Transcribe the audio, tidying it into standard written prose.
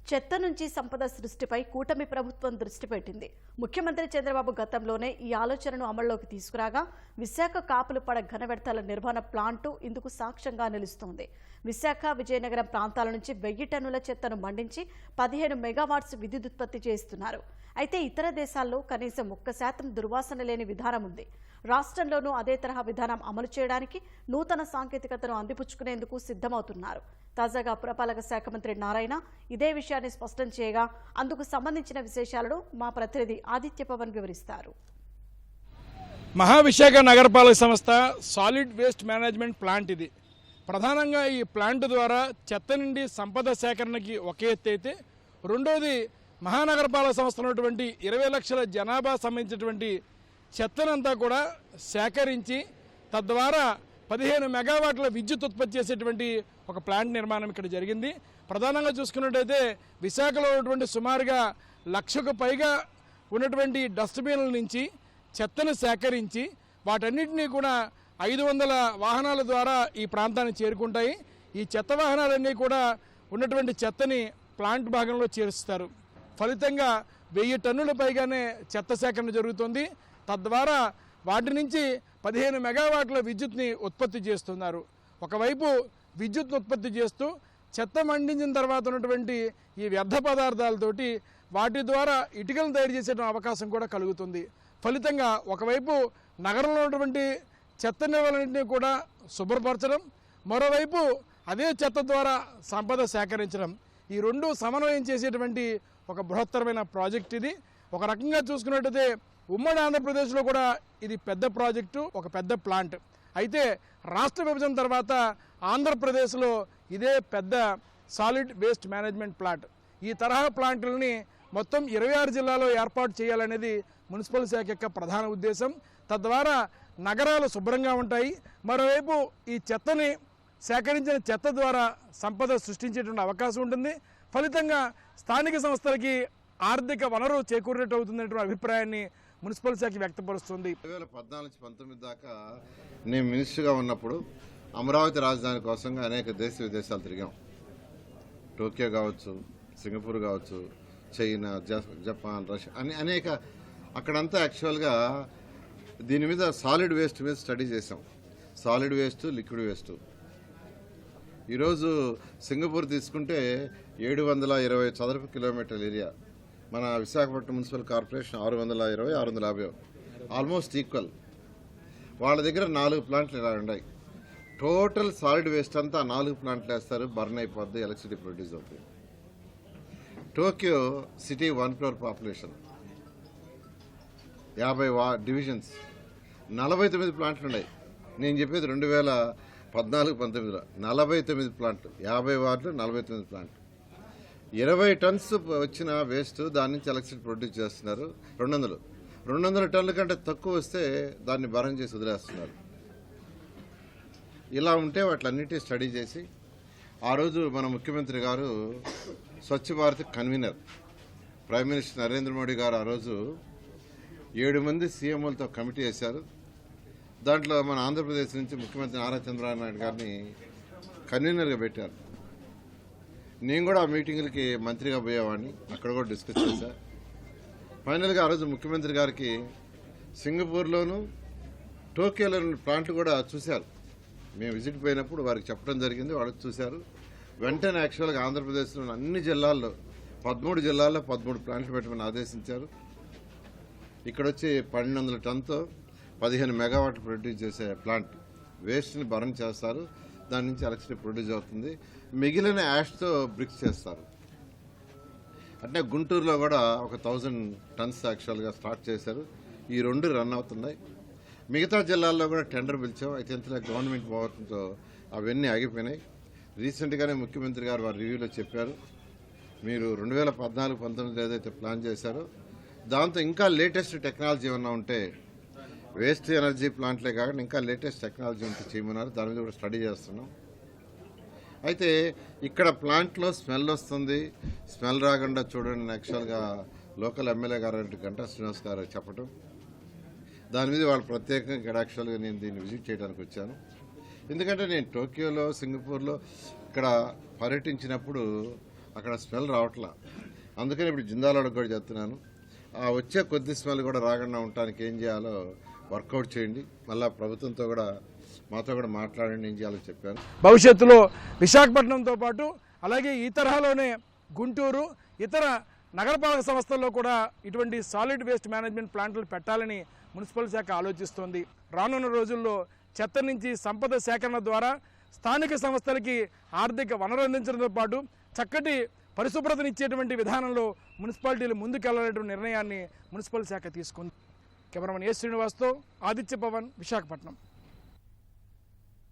చెత్త నుంచి సంపద సృష్టిపై కూటమి ప్రభుత్వం దృష్టి పెట్టింది. ముఖ్యమంత్రి చంద్రబాబు గతంలోనే ఈ ఆలోచనను అమల్లోకి తీసుకురాగా విశాఖ కాపులపడ ఘన వ్యర్థాల నిర్వహణ ప్లాంటు ఇందుకు సాక్ష్యంగా నిలుస్తోంది. విశాఖ విజయనగరం ప్రాంతాల నుంచి 1000 టన్నుల చెత్తను మండించి 15 మెగావాట్స్ విద్యుత్ ఉత్పత్తి చేస్తున్నారు. అయితే ఇతర దేశాల్లో కనీసం 1% దుర్వాసన లేని విధానం ఉంది. రాష్ట్రంలోనూ అదే తరహా విధానం అమలు చేయడానికి నూతన సాంకేతికతను అందిపుచ్చుకునేందుకు సిద్ధమవుతున్నారు. తాజాగా పురపాలక శాఖ మంత్రి నారాయణ ఇదే విషయాన్ని స్పష్టం చేయగా అందుకు సంబంధించిన విశేషాలను మా ప్రతినిధి ఆదిత్య పవన్ వివరిస్తారు. మహావిశాఖ నగరపాలక సంస్థ సాలిడ్ వేస్ట్ మేనేజ్మెంట్ ప్లాంట్ ఇది. ప్రధానంగా ఈ ప్లాంట్ ద్వారా చెత్త నుండి సంపద సేకరణకి ఒక ఎత్తు అయితే, రెండోది మహానగరపాలక సంస్థ ఉన్నటువంటి 20 లక్షల జనాభా సంబంధించినటువంటి చెత్తనంతా కూడా సేకరించి తద్వారా 15 మెగావాట్ల విద్యుత్ ఉత్పత్తి చేసేటువంటి ఒక ప్లాంట్ నిర్మాణం ఇక్కడ జరిగింది. ప్రధానంగా చూసుకున్నట్టయితే విశాఖలో ఉన్నటువంటి సుమారుగా 1,00,000కు పైగా ఉన్నటువంటి డస్ట్బిన్ల నుంచి చెత్తను సేకరించి వాటన్నిటినీ కూడా 500 వాహనాల ద్వారా ఈ ప్రాంతాన్ని చేరుకుంటాయి. ఈ చెత్త వాహనాలన్నీ కూడా ఉన్నటువంటి చెత్తని ప్లాంట్ భాగంలో చేరుస్తారు. ఫలితంగా 1000 టన్నుల పైగానే చెత్త సేకరణ జరుగుతుంది. తద్వారా వాటి నుంచి 15 మెగావాట్ల విద్యుత్ని ఉత్పత్తి చేస్తున్నారు. ఒకవైపు విద్యుత్ ఉత్పత్తి చేస్తూ చెత్త మండించిన తర్వాత ఉన్నటువంటి ఈ వ్యర్థ పదార్థాలతోటి వాటి ద్వారా ఇటుకలను తయారు చేసే అవకాశం కూడా కలుగుతుంది. ఫలితంగా ఒకవైపు నగరంలో ఉన్నటువంటి చెత్త నిల్వలన్నింటినీ కూడా శుభ్రపరచడం, మరోవైపు అదే చెత్త ద్వారా సంపద సేకరించడం, ఈ రెండు సమన్వయం చేసేటువంటి ఒక బృహత్తరమైన ప్రాజెక్ట్ ఇది. ఒక రకంగా చూసుకున్నట్టయితే ఉమ్మడి ఆంధ్రప్రదేశ్లో కూడా ఇది పెద్ద ప్రాజెక్టు, ఒక పెద్ద ప్లాంట్. అయితే రాష్ట్ర విభజన తర్వాత ఆంధ్రప్రదేశ్లో ఇదే పెద్ద సాలిడ్ వేస్ట్ మేనేజ్మెంట్ ప్లాంట్. ఈ తరహా ప్లాంట్లని మొత్తం 26 జిల్లాలో ఏర్పాటు చేయాలనేది మున్సిపల్ శాఖ యొక్క ప్రధాన ఉద్దేశం. తద్వారా నగరాలు శుభ్రంగా ఉంటాయి. మరోవైపు ఈ చెత్తని సేకరించిన చెత్త ద్వారా సంపద సృష్టించేటువంటి అవకాశం ఉంటుంది. ఫలితంగా స్థానిక సంస్థలకి ఆర్థిక వనరు చేకూరినట్టు అవుతుందనేటువంటి అభిప్రాయాన్ని మున్సిపల్ శాఖ వ్యక్తపరుస్తుంది. 2014-19 దాకా నేను మినిస్టర్గా ఉన్నప్పుడు అమరావతి రాజధాని కోసం అనేక దేశ విదేశాలు తిరిగాం. టోక్యో కావచ్చు, సింగపూర్ కావచ్చు, చైనా, జపాన్, రష్యా అనేక అక్కడంతా యాక్చువల్గా దీని మీద సాలిడ్ వేస్ట్ మీద స్టడీ చేసాం. Solid waste, liquid waste. ఈరోజు సింగపూర్ తీసుకుంటే 720 చదరపు కిలోమీటర్ల ఏరియా, మన Visakhapatnam municipal corporation 620, 650, almost equal. వాళ్ళ దగ్గర 4 ప్లాంట్లు ఇలా ఉన్నాయి. టోటల్ సాలిడ్ వేస్ట్ అంతా 4 ప్లాంట్లు వేస్తారు, బర్న్ అయిపోద్ది, ఎలక్ట్రిసిటీ ప్రొడ్యూస్ అవుతుంది. Tokyo city 1 crore population, 50 divisions, 49 ప్లాంట్లు ఉన్నాయి. నేను చెప్పేది 2014-19లో 49 ప్లాంట్లు, 50 వార్డులు, 49 ప్లాంట్లు. 20 టన్స్ వచ్చిన వేస్ట్ దాని నుంచి ఎలక్ట్రిసిటీ ప్రొడ్యూస్ చేస్తున్నారు. 200 టన్నుల కంటే తక్కువ వస్తే దాన్ని బరం చేసి వదిలేస్తున్నారు. ఇలా ఉంటే వాటిలన్నిటి స్టడీ చేసి ఆ రోజు మన ముఖ్యమంత్రి గారు Swachh Bharat convener, prime minister Narendra Modi గారు ఆ రోజు 7 మంది సీఎంలతో కమిటీ వేశారు. దాంట్లో మన ఆంధ్రప్రదేశ్ నుంచి ముఖ్యమంత్రి నారా చంద్రబాబు నాయుడు గారిని కన్వీనర్గా పెట్టారు. నేను కూడా ఆ మీటింగులకి మంత్రిగా పోయేవాడిని, అక్కడ కూడా డిస్కస్ చేశా. ఫైనల్గా ఆ రోజు ముఖ్యమంత్రి గారికి సింగపూర్లోను, టోక్యోలో ప్లాంట్లు కూడా చూశారు. మేము విజిట్ పోయినప్పుడు వారికి చెప్పడం జరిగింది, వాళ్ళు చూశారు. వెంటనే యాక్చువల్గా ఆంధ్రప్రదేశ్లో అన్ని జిల్లాల్లో 13 జిల్లాల్లో 13 ప్లాంట్లు పెట్టమని ఆదేశించారు. ఇక్కడ వచ్చి 1200 టన్తో 15 మెగావాట్లు ప్రొడ్యూస్ చేసే ప్లాంట్. వేస్ట్ని బర్న్ చేస్తారు, దాని నుంచి ఎలక్ట్రిసిటీ ప్రొడ్యూస్ అవుతుంది. మిగిలిన యాష్తో బ్రిక్స్ చేస్తారు. అంటే గుంటూరులో కూడా ఒక 1000 టన్స్ యాక్చువల్గా స్టార్ట్ చేశారు. ఈ 2 రన్ అవుతున్నాయి. మిగతా జిల్లాల్లో కూడా టెండర్ పిలిచాం. అయితే ఇంతలో గవర్నమెంట్ పోవడంతో అవన్నీ ఆగిపోయినాయి. రీసెంట్గానే ముఖ్యమంత్రి గారు వారి రివ్యూలో చెప్పారు, మీరు 2014-19 ఏదైతే ప్లాన్ చేశారో దాంతో ఇంకా లేటెస్ట్ టెక్నాలజీ ఏమన్నా ఉంటే, వేస్ట్ ఎనర్జీ ప్లాంట్లే కాకుండా ఇంకా లేటెస్ట్ టెక్నాలజీ ఉంటే చేయమన్నారు. దాని మీద కూడా స్టడీ చేస్తున్నాం. అయితే ఇక్కడ ప్లాంట్లో స్మెల్ వస్తుంది, స్మెల్ రాకుండా చూడండి యాక్చువల్గా లోకల్ ఎమ్మెల్యే గారు గంటా శ్రీనివాస్ గారు చెప్పడం, దాని మీద వాళ్ళు ప్రత్యేకంగా ఇక్కడ యాక్చువల్గా నేను దీన్ని విజిట్ చేయడానికి వచ్చాను. ఎందుకంటే నేను టోక్యోలో, సింగపూర్లో ఇక్కడ పర్యటించినప్పుడు అక్కడ స్మెల్ రావట్లా. అందుకని ఇప్పుడు జిందాలోకి కూడా చెప్తున్నాను, ఆ వచ్చే కొద్ది స్మెల్ కూడా రాకుండా ఉండటానికి ఏం చేయాలో వర్కౌట్ చేయండి. మళ్ళీ ప్రభుత్వంతో కూడా మాతో కూడా మాట్లాడండి, ఏం చేయాలో చెప్పాను. భవిష్యత్తులో విశాఖపట్నంతో పాటు అలాగే ఈ తరహాలోనే గుంటూరు, ఇతర నగరపాలక సంస్థల్లో కూడా ఇటువంటి సాలిడ్ వేస్ట్ మేనేజ్మెంట్ ప్లాంట్లు పెట్టాలని మున్సిపల్ శాఖ ఆలోచిస్తోంది. రానున్న రోజుల్లో చెత్త నుంచి సంపద సేకరణ ద్వారా స్థానిక సంస్థలకి ఆర్థిక వనరు అందించడంతో పాటు చక్కటి పరిశుభ్రతనిచ్చేటువంటి విధానంలో మున్సిపాలిటీలు ముందుకెళ్లాలనే నిర్ణయాన్ని మున్సిపల్ శాఖ తీసుకుంది. కెమెరామెన్ ఏ శ్రీనివాస్తో ఆదిత్య పవన్, విశాఖపట్నం.